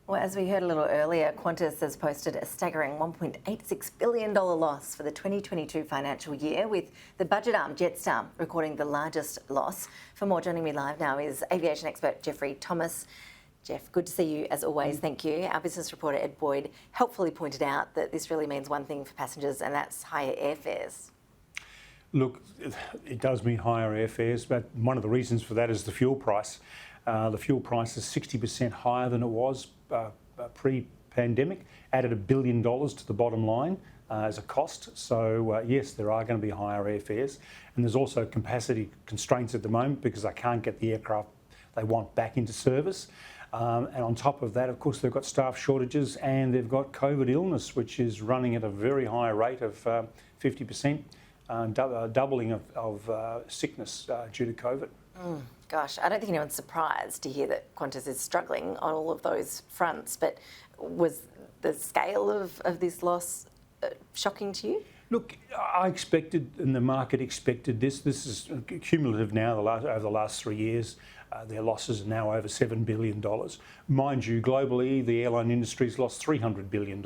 Well, as we heard a little earlier, Qantas has posted a staggering $1.86 billion loss for the 2022 financial year, with the budget arm Jetstar recording the largest loss. For more, joining me live now is aviation expert Geoffrey Thomas. Jeff, good to see you as always, thank you. Our business reporter Ed Boyd helpfully pointed out that this really means one thing for passengers, and that's higher airfares. Look, it does mean higher airfares, but one of the reasons for that is the fuel price. The fuel price is 60% higher than it was pre-pandemic, added $1 billion to the bottom line as a cost. So yes, there are going to be higher airfares, and there's also capacity constraints at the moment because they can't get the aircraft they want back into service. And on top of that, of course, they've got staff shortages and they've got COVID illness, which is running at a very high rate of 50%, doubling of sickness due to COVID. Gosh, I don't think anyone's surprised to hear that Qantas is struggling on all of those fronts, but was the scale of this loss shocking to you? Look, I expected, and the market expected this. This is cumulative now over the last 3 years. Their losses are now over $7 billion. Mind you, globally, the airline industry's lost $300 billion.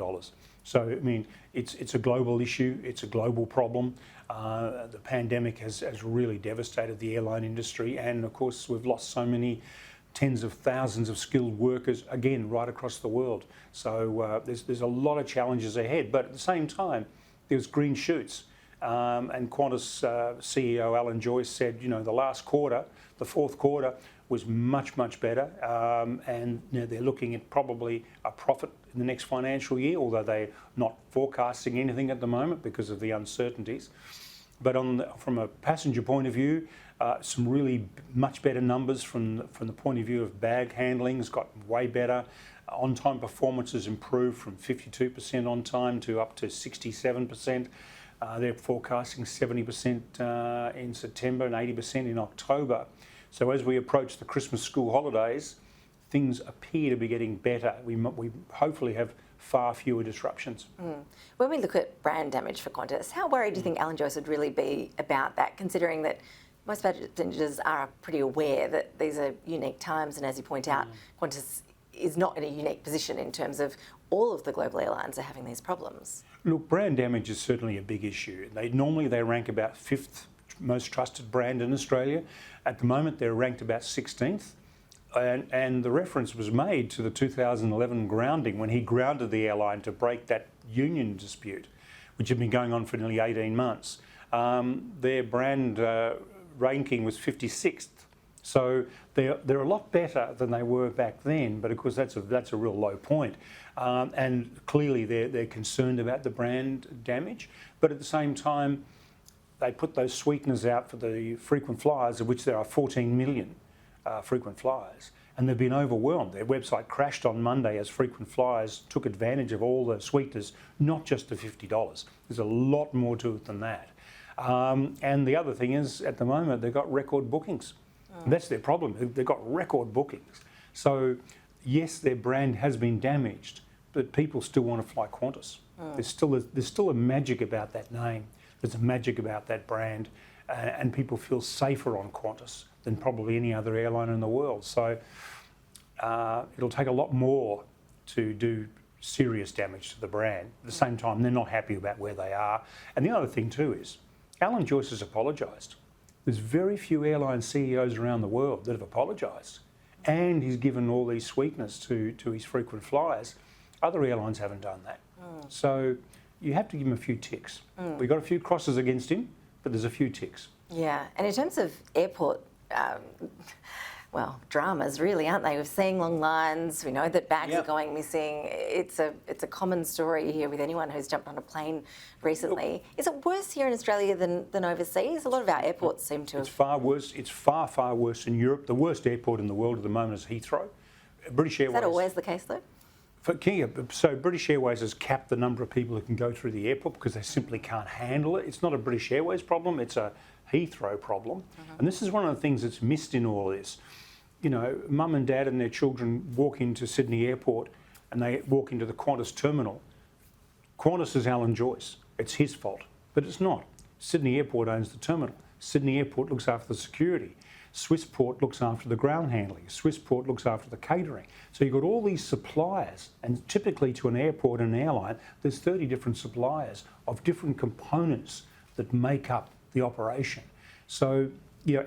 So, I mean, it's a global issue, it's a global problem. The pandemic has really devastated the airline industry, and of course we've lost so many tens of thousands of skilled workers, again, right across the world. So there's a lot of challenges ahead, but at the same time, there's green shoots. And Qantas CEO Alan Joyce said, you know, the last quarter, the fourth quarter, was much better, and you know, they're looking at probably a profit in the next financial year, although they're not forecasting anything at the moment because of the uncertainties. But from a passenger point of view, some really much better numbers from the point of view of bag handling has got way better. On-time performance has improved from 52% on time to up to 67%. They're forecasting 70% in September and 80% in October. So as we approach the Christmas school holidays, things appear to be getting better. We hopefully have far fewer disruptions. When we look at brand damage for Qantas, how worried do you think Alan Joyce would really be about that, considering that most passengers are pretty aware that these are unique times, and as you point out, Qantas is not in a unique position in terms of all of the global airlines are having these problems? Look, brand damage is certainly a big issue. Normally they rank about 5th most trusted brand in Australia. At the moment they're ranked about 16th. And the reference was made to the 2011 grounding, when he grounded the airline to break that union dispute, which had been going on for nearly 18 months. Their brand ranking was 56th. So they're a lot better than they were back then, but of course that's a real low point. And clearly they're concerned about the brand damage, but at the same time they put those sweeteners out for the frequent flyers, of which there are 14 million frequent flyers, and they've been overwhelmed. Their website crashed on Monday as frequent flyers took advantage of all the sweeteners, not just the $50. There's a lot more to it than that. And the other thing is, at the moment, they've got record bookings. That's their problem. They've got record bookings. So yes, their brand has been damaged, but people still want to fly Qantas. There's still a magic about that name. There's a magic about that brand, and people feel safer on Qantas than probably any other airline in the world. So it'll take a lot more to do serious damage to the brand. At the same time, they're not happy about where they are. And the other thing too is, Alan Joyce has apologised. There's very few airline CEOs around the world that have apologised. And he's given all these sweeteners to his frequent flyers. Other airlines haven't done that. So you have to give him a few ticks. We've got a few crosses against him, but there's a few ticks. Yeah, and in terms of airport, dramas really, aren't they? We're seeing long lines, we know that bags are going missing. It's a common story here with anyone who's jumped on a plane recently. Look, is it worse here in Australia than overseas? A lot of our airports seem to have... It's far worse. It's far worse in Europe. The worst airport in the world at the moment is Heathrow. British Airways... Is that always the case though? So British Airways has capped the number of people who can go through the airport because they simply can't handle it. It's not a British Airways problem, it's a Heathrow problem. And this is one of the things that's missed in all this. You know, mum and dad and their children walk into Sydney Airport and they walk into the Qantas terminal. Qantas is Alan Joyce. It's his fault, but it's not. Sydney Airport owns the terminal. Sydney Airport looks after the security. Swissport looks after the ground handling. Swissport looks after the catering. So you've got all these suppliers, and typically to an airport and an airline, there's 30 different suppliers of different components that make up the operation. So,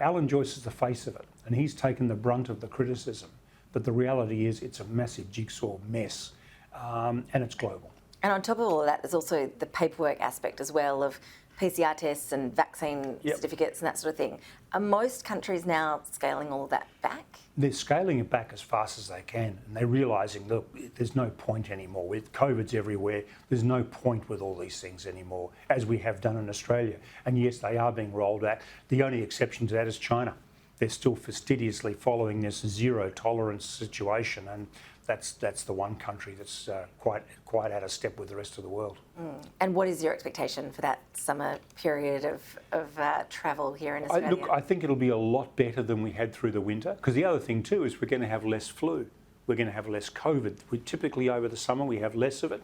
Alan Joyce is the face of it, and he's taken the brunt of the criticism. But the reality is it's a massive jigsaw mess, and it's global. And on top of all of that, there's also the paperwork aspect as well of PCR tests and vaccine certificates and that sort of thing. Are most countries now scaling all of that back? They're scaling it back as fast as they can, and they're realising, look, there's no point anymore. With COVID's everywhere, there's no point with all these things anymore, as we have done in Australia. And yes, they are being rolled out. The only exception to that is China. They're still fastidiously following this zero tolerance situation, and that's the one country that's quite out of step with the rest of the world. And what is your expectation for that summer period of travel here in Australia? I think it'll be a lot better than we had through the winter, because the other thing too is we're going to have less flu. We're going to have less COVID. Typically over the summer we have less of it.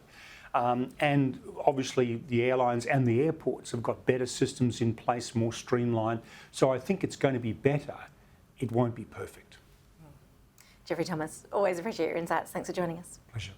And obviously the airlines and the airports have got better systems in place, more streamlined. So I think it's going to be better. It won't be perfect. Geoffrey Thomas, always appreciate your insights. Thanks for joining us. Pleasure.